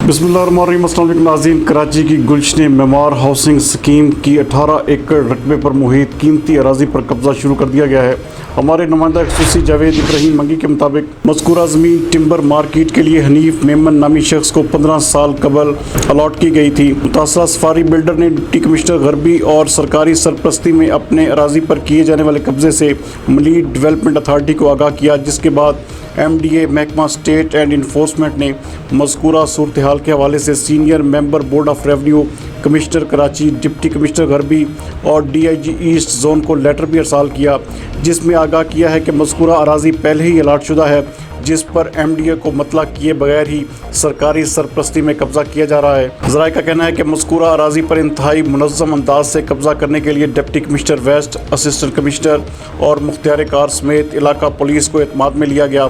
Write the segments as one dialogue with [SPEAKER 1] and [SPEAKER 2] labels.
[SPEAKER 1] बिस्मिल्लाहिर्रहमानिर्रहीम। अस्सलाम वालेकुम नाज़रीन। कराची की गुलशन मेमार हाउसिंग स्कीम की 18 एकड़ रकबे पर मुहित कीमती अराजी पर कब्जा शुरू कर दिया गया है। हमारे नुमाइंदा खुसूसी जावेद इब्राहिम मंगी के मुताबिक मज़कूरा ज़मीन टिम्बर मार्केट के लिए हनीफ मेमन नामी शख्स को 15 साल कबल अलॉट की गई थी। मुतासरा सफारी बिल्डर ने डिप्टी कमिश्नर गरबी और सरकारी सरपरस्ती में अपने अराजी पर किए जाने वाले कब्जे से मलीड डेवलपमेंट अथॉरिटी को आगाह किया, जिसके बाद MDA महकमा स्टेट एंड इन्फोर्समेंट ने मज़कूरा सूरत हाल के हवाले से senior member board of revenue, commissioner Karachi, deputy commissioner garbi और DIG ईस्ट जोन को लेटर भी अरसाल किया, जिसमें आगाह किया है कि मज़कूरा अराजी पहले ही अलाट शुदा है, जिस पर MDA को मतला किए बगैर ही सरकारी सरपरस्ती में कब्जा किया जा रहा है। ज़राए का कहना है कि मज़कूरा अराजी पर इंतहाई मुनज़्ज़म अंदाज से कब्जा करने के लिए deputy commissioner west, assistant commissioner और मुख्तियार कार समेत इलाका पुलिस को एतमाद में लिया गया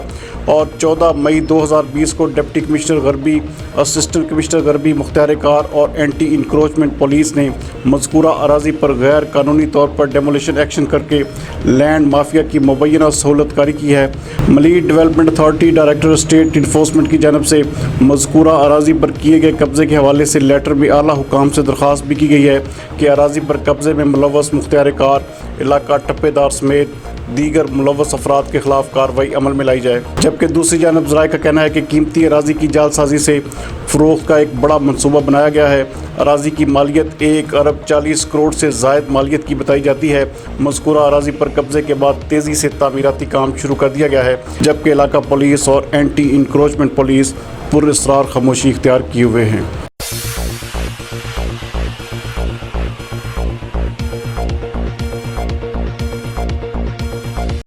[SPEAKER 1] और 14 मई 2020 को डिप्टी कमिश्नर गरबी, असिस्टेंट कमिश्नर गरबी, मुख्तियार कार और एंटी इंक्रोचमेंट पुलिस ने मज़कूरा अराजी पर गैर कानूनी तौर पर डेमोलिशन एक्शन करके लैंड माफिया की मुबैना सहूलत कारी की है। Malir development authority director state enforcement की जानब से मज़कूरा अराजी पर किए गए कब्जे के हवाले से लेटर में आला हुकाम से दरख्वास्त भी की गई है कि अराजी पर कब्जे में मुलव्वस मुख्तियार कार, इलाका टप्पेदार समेत दीगर मुलव्वस अफराद के खिलाफ कार्रवाई अमल में लाई जाए। जबकि दूसरी जानब ज़राए का कहना है कि कीमती अराजी की जालसाजी से फ़रोख्त का एक बड़ा मनसूबा बनाया गया है। अराजी की मालियत 1 अरब 40 करोड़ से ज़ायद मालियत की बताई जाती है। मज़कूरा अराजी पर कब्जे के बाद तेज़ी से तामीराती काम शुरू कर दिया गया है, जबकि इलाका पुलिस और एंटी इंक्रोचमेंट पुलिस पुरअसरार खामोशी इख्तियार किए हुए हैं।